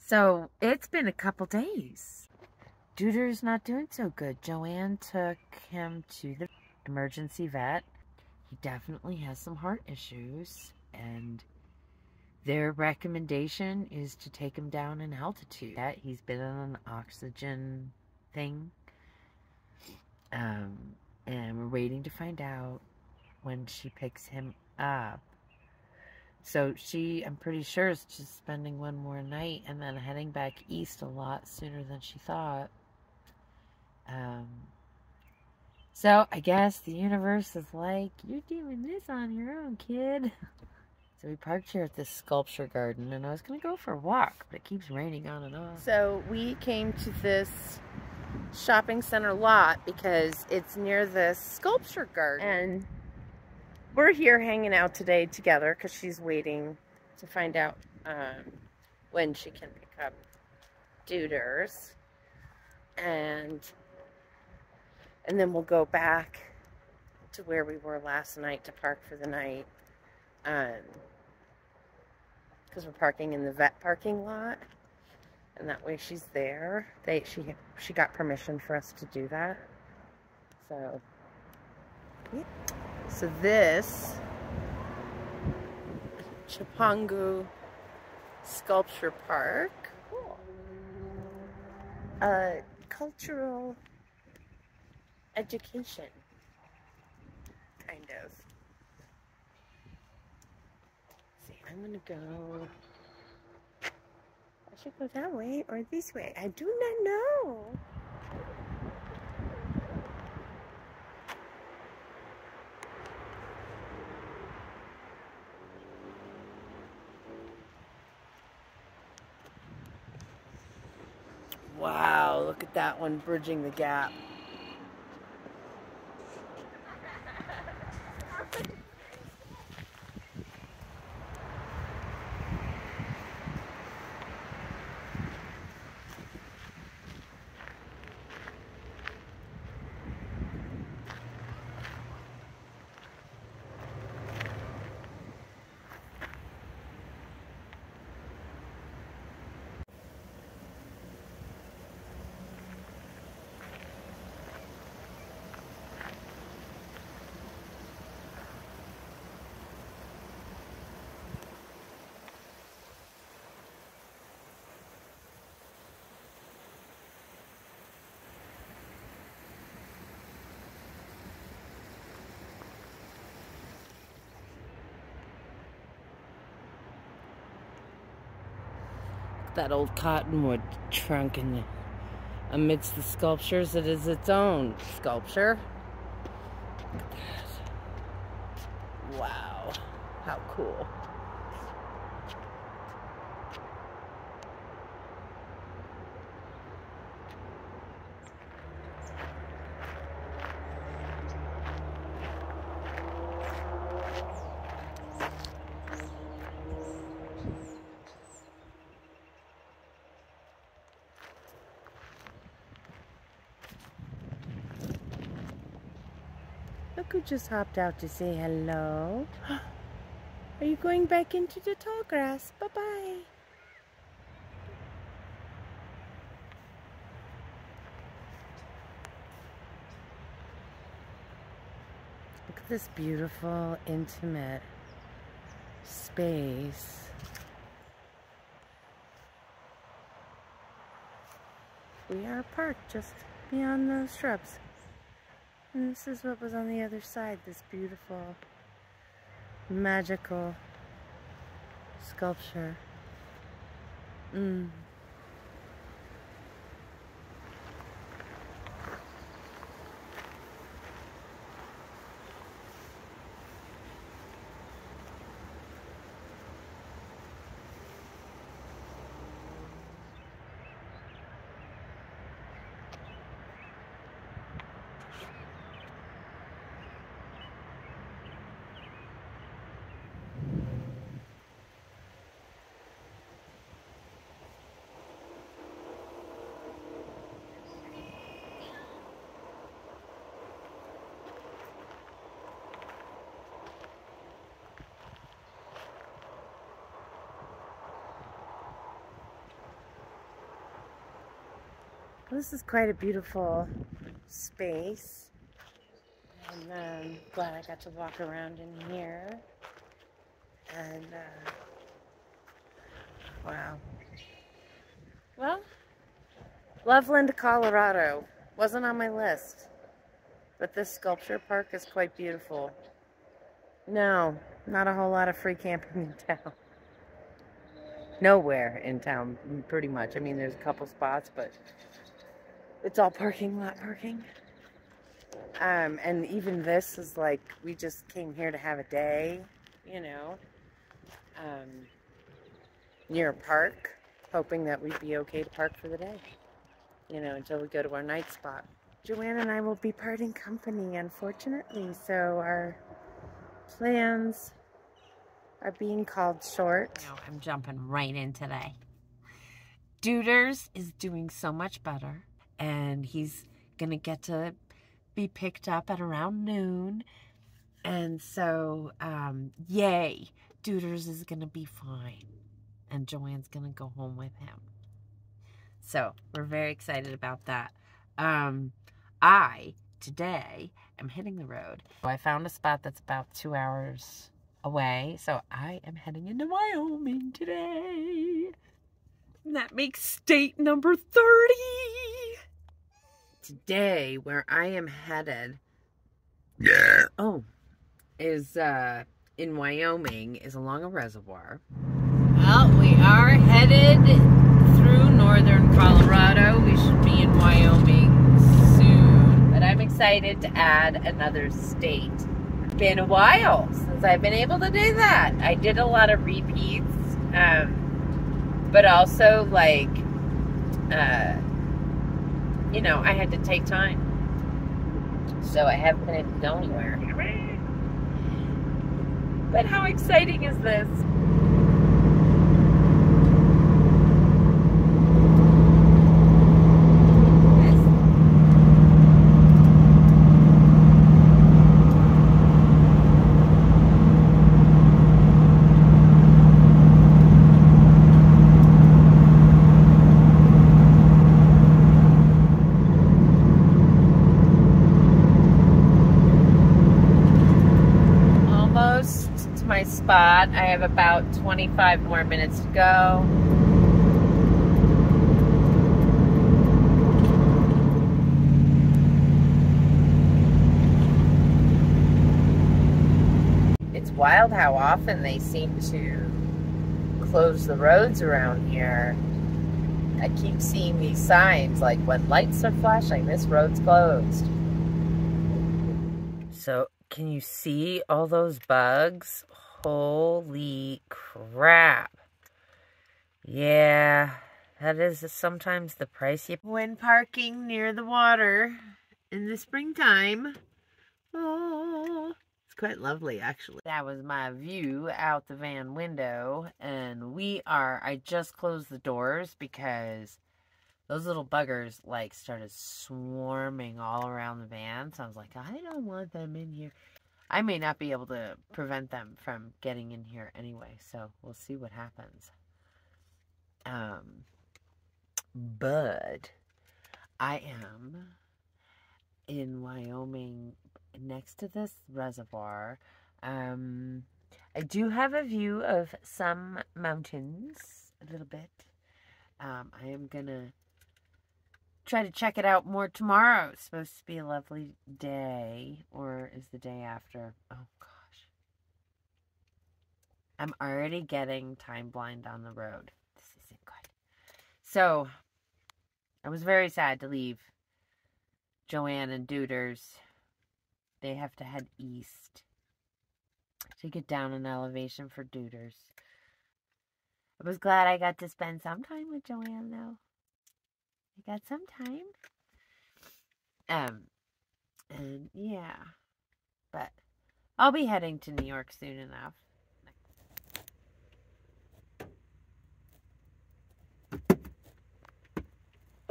So it's been a couple days. Duder's not doing so good. Joanne took him to the emergency vet. He definitely has some heart issues, and their recommendation is to take him down in altitude. He's been on an oxygen thing, and we're waiting to find out when she picks him up. So I'm pretty sure, is just spending one more night and then heading back east a lot sooner than she thought. So I guess the universe is like, you're doing this on your own, kid. So we parked here at this sculpture garden, and I was going to go for a walk, but it keeps raining on and off. So we came to this shopping center lot because it's near this sculpture garden. And we're here hanging out today together because she's waiting to find out when she can pick up Duders. And then we'll go back to where we were last night to park for the night. Because we're parking in the vet parking lot. And that way she's there. She got permission for us to do that. So, yeah. So this Chipangu Sculpture Park. Cool. Cultural education, kind of. See, I'm gonna go. I should go that way or this way. I do not know. Wow, look at that one bridging the gap. That old cottonwood trunk amidst the sculptures, it is its own sculpture. Look at that. Wow, how cool. Look who just hopped out to say hello. Are you going back into the tall grass? Bye-bye. Look at this beautiful, intimate space. We are parked just beyond those shrubs. And this is what was on the other side, this beautiful, magical sculpture. This is quite a beautiful space. And I'm glad I got to walk around in here. And, wow. Well, Loveland, Colorado. Wasn't on my list. But this sculpture park is quite beautiful. No, not a whole lot of free camping in town. Nowhere in town, pretty much. I mean, there's a couple spots, but it's all parking lot parking. And even this is like, we just came here to have a day, you know, near a park, hoping that we'd be okay to park for the day, you know, until we go to our night spot. Joanne and I will be parting company, unfortunately, so our plans are being called short. No, I'm jumping right in today. Duders is doing so much better, and he's gonna get to be picked up at around noon, and so yay, Duders is gonna be fine, and Joanne's gonna go home with him. So we're very excited about that. I today am hitting the road. I found a spot that's about 2 hours away, so I am heading into Wyoming today. And that makes state number 30. Today, where I am headed, is in Wyoming, is along a reservoir. Well, we are headed through northern Colorado. We should be in Wyoming soon. But I'm excited to add another state. It's been a while since I've been able to do that. I did a lot of repeats, but also like, you know, I had to take time. So I haven't been able to go anywhere. But how exciting is this? My spot. I have about 25 more minutes to go. It's wild how often they seem to close the roads around here. I keep seeing these signs like when lights are flashing, this road's closed. So can you see all those bugs? Holy crap. Yeah, that is sometimes the price you... When parking near the water in the springtime. Oh, it's quite lovely, actually. That was my view out the van window. And I just closed the doors because those little buggers, like, started swarming all around the van. So I was like, I don't want them in here. I may not be able to prevent them from getting in here anyway, so we'll see what happens. But I am in Wyoming next to this reservoir. I do have a view of some mountains, a little bit. I am gonna try to check it out more tomorrow. It's supposed to be a lovely day, or is the day after? Oh gosh, I'm already getting time blind on the road. This isn't good. So I was very sad to leave Joanne and Duders. They have to head east to get down an elevation for Duders. I was glad I got to spend some time with Joanne though. I got some time. And yeah. But I'll be heading to New York soon enough.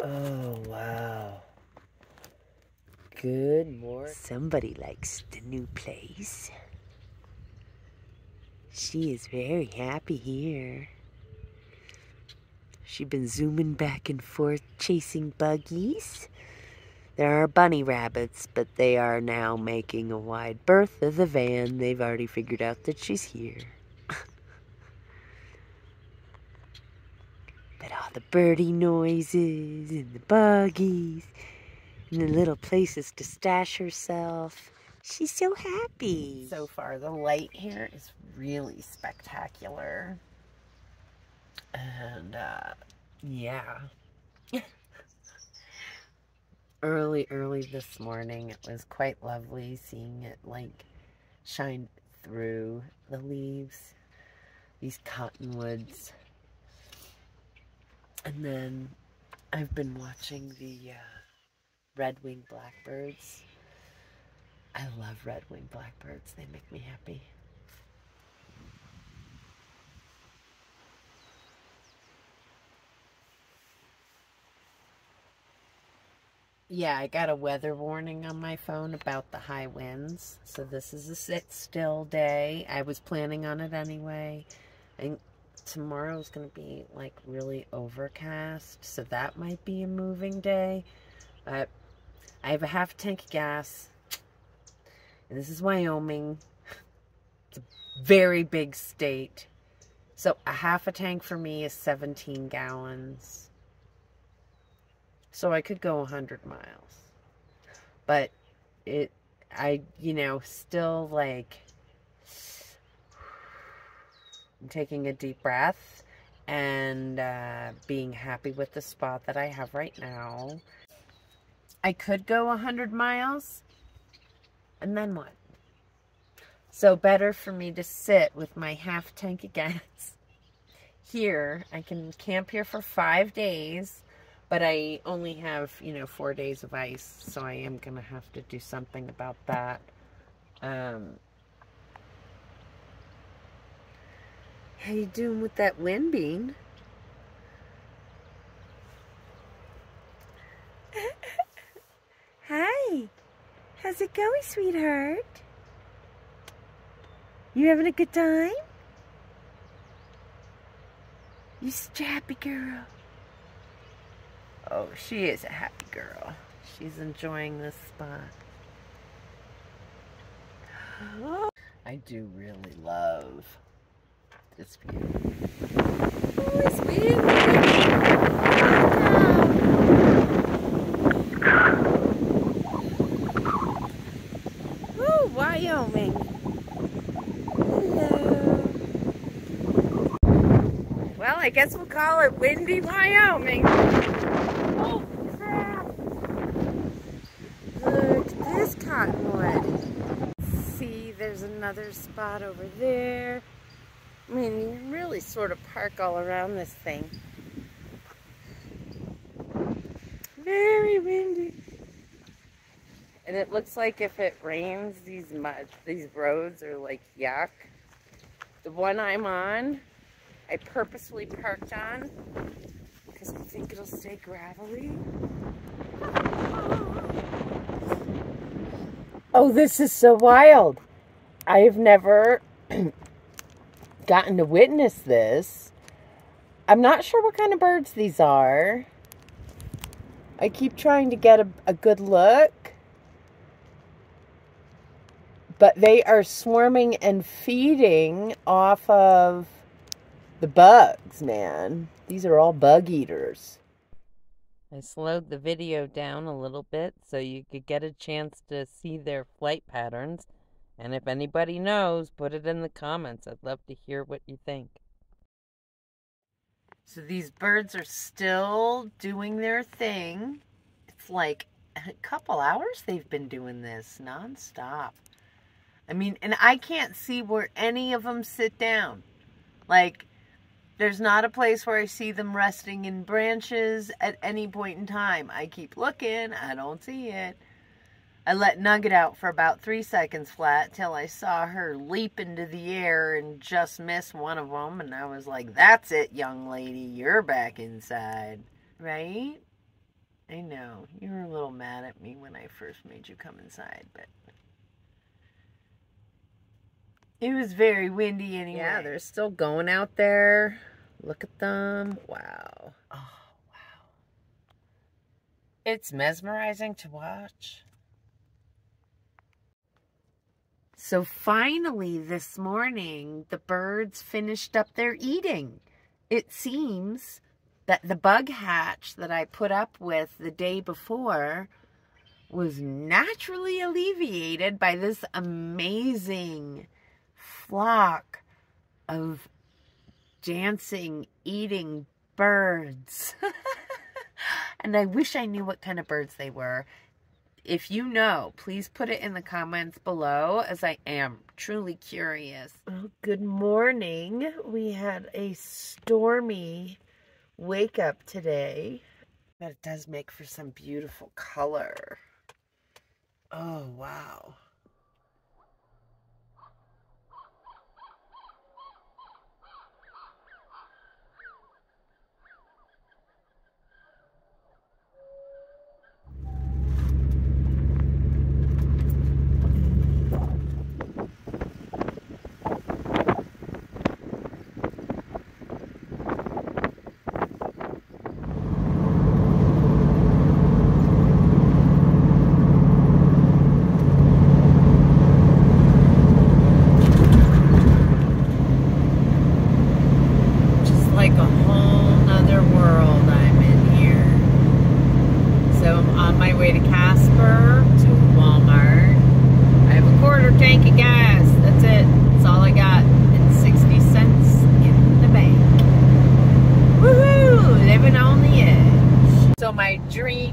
Oh, wow. Good morning. Somebody likes the new place. She is very happy here. She's been zooming back and forth, chasing buggies. There are bunny rabbits, but they are now making a wide berth of the van. They've already figured out that she's here. But all the birdie noises and the buggies and the little places to stash herself. She's so happy. So far, the light here is really spectacular. And, yeah. Early this morning, it was quite lovely seeing it, like, shine through the leaves. These cottonwoods. And then I've been watching the red-winged blackbirds. I love red-winged blackbirds. They make me happy. Yeah, I got a weather warning on my phone about the high winds. So this is a sit-still day. I was planning on it anyway. And tomorrow's going to be, like, really overcast. So that might be a moving day. But I have a half tank of gas. And this is Wyoming. It's a very big state. So a half a tank for me is 17 gallons. So I could go 100 miles. But still, like, I'm taking a deep breath and being happy with the spot that I have right now. I could go 100 miles. And then what? So better for me to sit with my half tank of gas here. I can camp here for 5 days. But I only have, 4 days of ice, so I am going to have to do something about that. How you doing with that wind bean? Hi. How's it going, sweetheart? You having a good time? You such a happy girl. Oh, she is a happy girl. She's enjoying this spot. I do really love this view. Oh, it's windy. Woo, Wyoming. Hello. Well, I guess we'll call it windy Wyoming. Oh, crap. Look at this cottonwood. See, there's another spot over there. I mean, you can really sort of park all around this thing. Very windy. And it looks like if it rains, these roads are like yuck. The one I'm on, I purposely parked on because I think it'll stay gravelly. Oh, this is so wild. I have never gotten to witness this. I'm not sure what kind of birds these are. I keep trying to get a good look. But they are swarming and feeding off of the bugs, man. These are all bug eaters. I slowed the video down a little bit so you could get a chance to see their flight patterns. And if anybody knows, put it in the comments. I'd love to hear what you think. So these birds are still doing their thing. It's like a couple hours they've been doing this nonstop. I mean, and I can't see where any of them sit down. Like, there's not a place where I see them resting in branches at any point in time. I keep looking. I don't see it. I let Nugget out for about 3 seconds flat till I saw her leap into the air and just miss one of them. And I was like, that's it, young lady. You're back inside. Right? I know. You were a little mad at me when I first made you come inside, but it was very windy anyway. Yeah, they're still going out there. Look at them. Wow. It's mesmerizing to watch. So finally this morning, the birds finished up their eating. It seems that the bug hatch that I put up with the day before was naturally alleviated by this amazing flock of dancing, eating birds. And I wish I knew what kind of birds they were. If you know, please put it in the comments below, as I am truly curious. Well, good morning. We had a stormy wake up today, but it does make for some beautiful color. Oh, wow.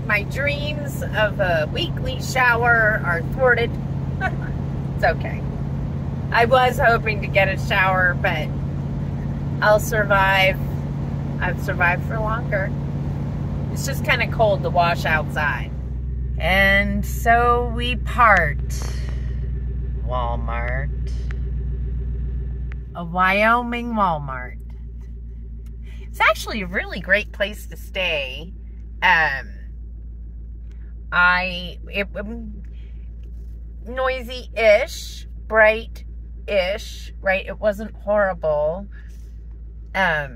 My dreams of a weekly shower are thwarted. It's okay. I was hoping to get a shower, but I'll survive. I've survived for longer. It's just kind of cold to wash outside. And so we part. Walmart. A Wyoming Walmart. It's actually a really great place to stay. Noisy-ish, bright-ish, right? It wasn't horrible. I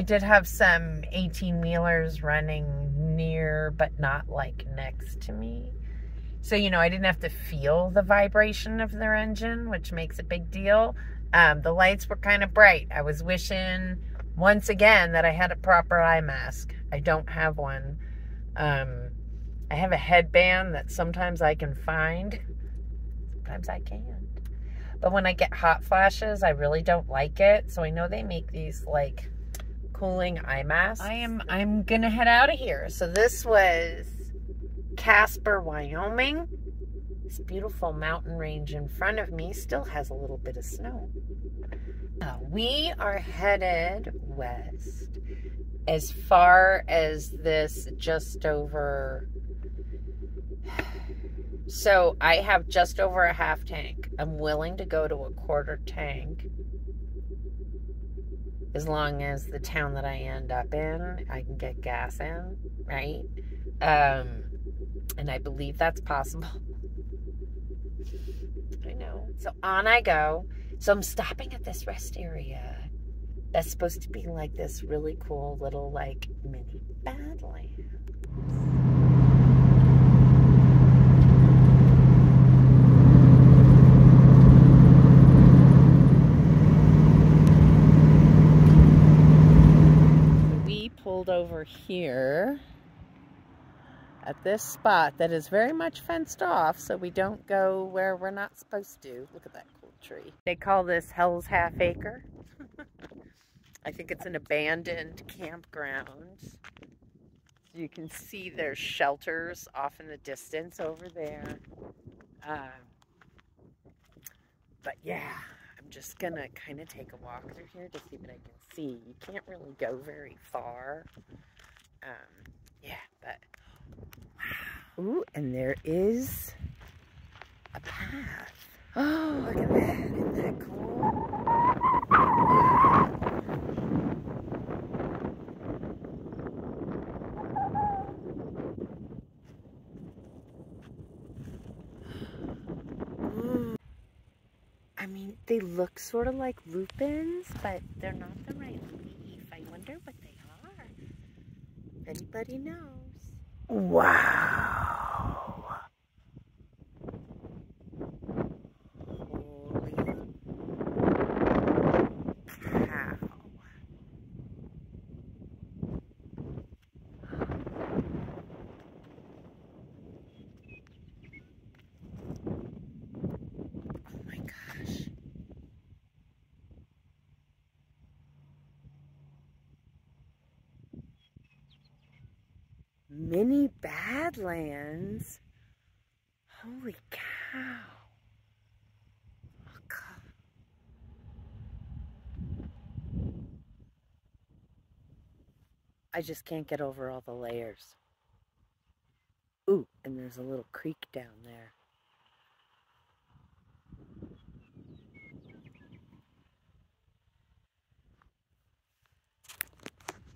did have some 18-wheelers running near, but not like next to me. So, you know, I didn't have to feel the vibration of their engine, which makes a big deal. The lights were kind of bright. I was wishing once again that I had a proper eye mask. I don't have one. I have a headband that sometimes I can find. Sometimes I can't. But when I get hot flashes, I really don't like it. So I know they make these like cooling eye masks. I'm gonna head out of here. So this was Casper, Wyoming. This beautiful mountain range in front of me still has a little bit of snow. We are headed west as far as this just over. So I have just over a half tank. I'm willing to go to a quarter tank as long as the town that I end up in, I can get gas in, right? And I believe that's possible. I know. So on I go. So I'm stopping at this rest area that's supposed to be like this really cool little like mini Badlands. We pulled over here at this spot that is very much fenced off, so we don't go where we're not supposed to. Look at that cool tree. They call this Hell's Half Acre. I think it's an abandoned campground. You can see there's shelters off in the distance over there. But yeah, I'm just gonna kind of take a walk through here to see what I can see. You can't really go very far. Yeah, but ooh, and there is a path. Oh, look at that. Isn't that cool? Ooh. I mean, they look sort of like lupins, but they're not the right leaf. I wonder what they are. If anybody knows. Wow. Holy cow. Oh my gosh. Mini Badlands. Holy cow. Oh, God. I just can't get over all the layers. Ooh, and there's a little creek down there.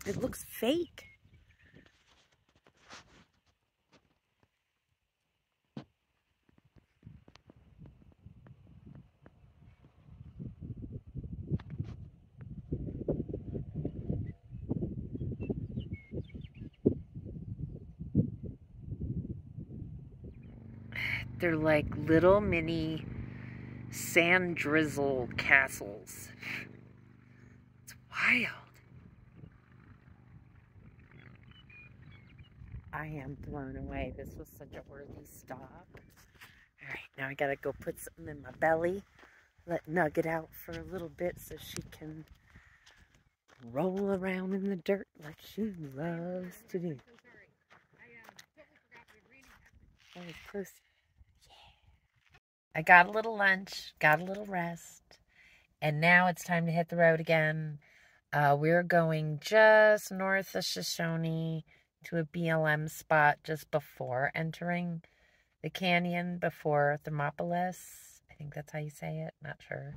It looks fake. They're like little mini sand drizzle castles. It's wild. I am blown away. This was such a worthy stop. All right, now I gotta go put something in my belly. Let Nugget out for a little bit so she can roll around in the dirt like she loves to do. I was close. I got a little lunch, got a little rest, and now it's time to hit the road again. We're going just north of Shoshone to a BLM spot just before entering the canyon, before Thermopolis. I think that's how you say it, not sure.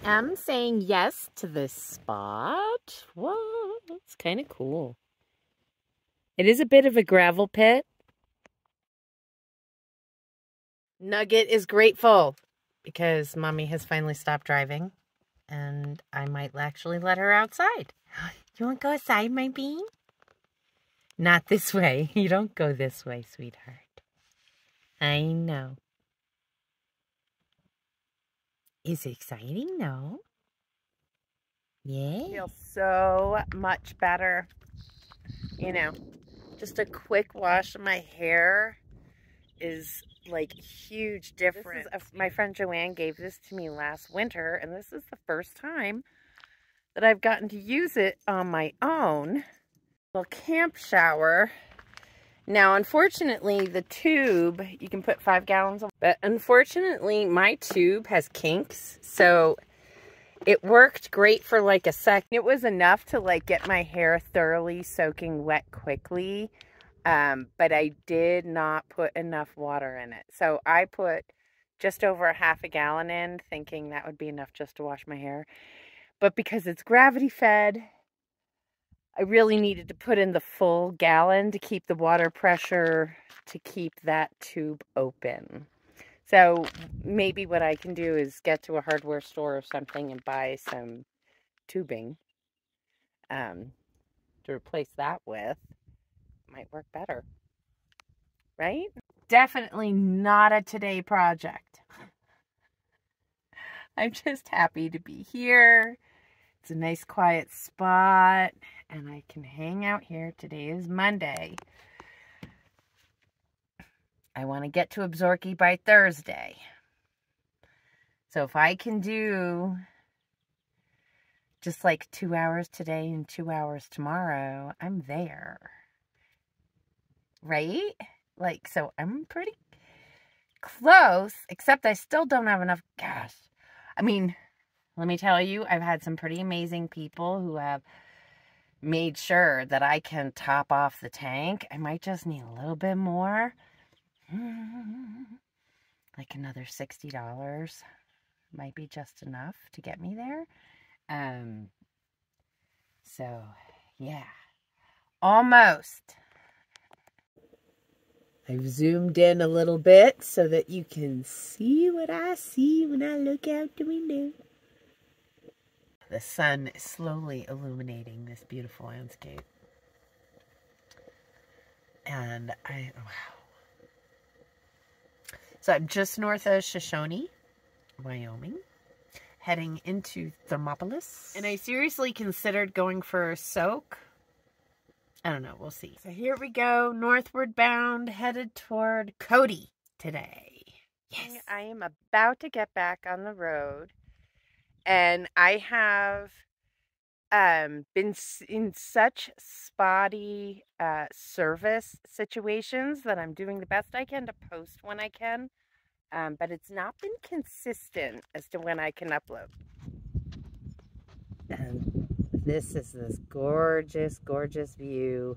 I'm saying yes to this spot. What? It's kind of cool. It is a bit of a gravel pit. Nugget is grateful because Mommy has finally stopped driving and I might actually let her outside. You want to go outside, my bean? Not this way. You don't go this way, sweetheart. I know. Is it exciting? No. Yeah. I feel so much better. You know, just a quick wash of my hair is like huge difference. My friend Joanne gave this to me last winter, and this is the first time that I've gotten to use it on my own. Little camp shower. Now, unfortunately, the tube, you can put 5 gallons of, but unfortunately, my tube has kinks, so it worked great for like a second. It was enough to like get my hair thoroughly soaking wet quickly, but I did not put enough water in it. So I put just over 1/2 gallon in, thinking that would be enough just to wash my hair. But because it's gravity fed, I really needed to put in the full gallon to keep the water pressure, to keep that tube open. So maybe what I can do is get to a hardware store or something and buy some tubing to replace that with. Might work better. Right? Definitely not a today project. I'm just happy to be here. It's a nice quiet spot and I can hang out here. Today is Monday. I want to get to Absaroka by Thursday. So if I can do just like 2 hours today and 2 hours tomorrow, I'm there. Right? Like, so I'm pretty close, except I still don't have enough gas. I mean, let me tell you, I've had some pretty amazing people who have made sure that I can top off the tank. I might just need a little bit more. Like another $60 might be just enough to get me there. So, yeah. Almost. I've zoomed in a little bit so that you can see what I see when I look out the window. The sun is slowly illuminating this beautiful landscape. And wow. So I'm just north of Shoshone, Wyoming, heading into Thermopolis. And I seriously considered going for a soak. I don't know, we'll see. So here we go, northward bound, headed toward Cody today. Yes. I am about to get back on the road. And I have been in such spotty service situations that I'm doing the best I can to post when I can. But it's not been consistent as to when I can upload. And this is this gorgeous, gorgeous view.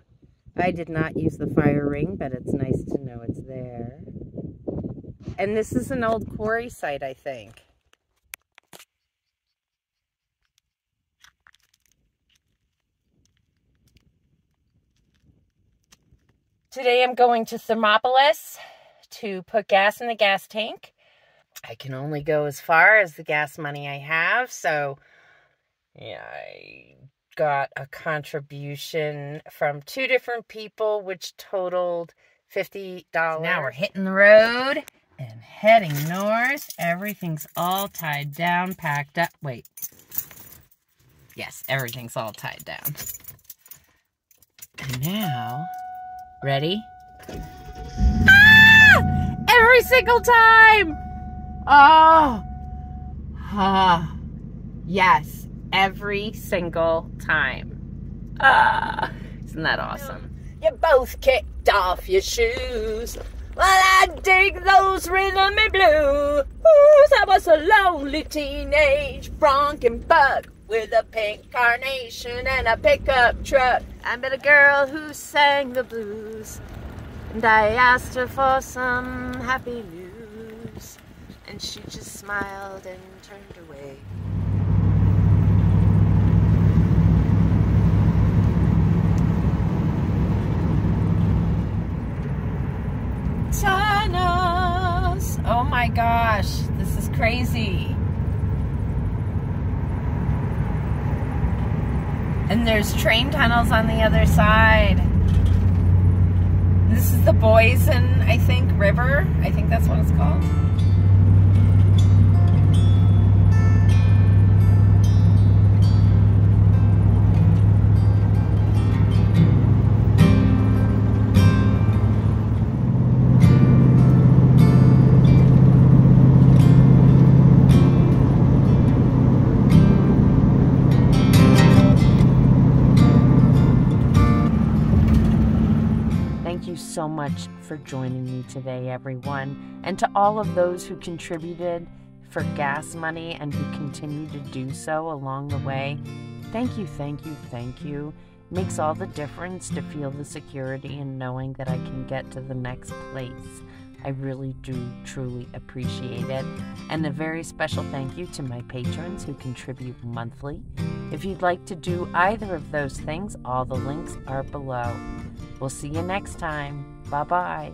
I did not use the fire ring, but it's nice to know it's there. And this is an old quarry site, I think. Today I'm going to Thermopolis to put gas in the gas tank. I can only go as far as the gas money I have, so yeah, I got a contribution from 2 different people, which totaled $50. So now we're hitting the road and heading north. Everything's all tied down, packed up. Wait. Yes, everything's all tied down. And now... Ready? Ah! Every single time! Oh! Ah. Yes, every single time. Ah! Isn't that awesome? You both kicked off your shoes. Well, I dig those rhythm and blues. I was a lonely teenage bronking buck with a pink carnation and a pickup truck. I met a girl who sang the blues, and I asked her for some happy news, and she just smiled and turned away. Tunnels! Oh my gosh, this is crazy. And there's train tunnels on the other side. This is the Basin, I think, river. I think that's what it's called. So much for joining me today, everyone, and to all of those who contributed for gas money and who continue to do so along the way. Thank you, thank you, thank you. It makes all the difference to feel the security in knowing that I can get to the next place. I really do truly appreciate it. And a very special thank you to my patrons who contribute monthly. If you'd like to do either of those things, all the links are below. We'll see you next time. Bye-bye.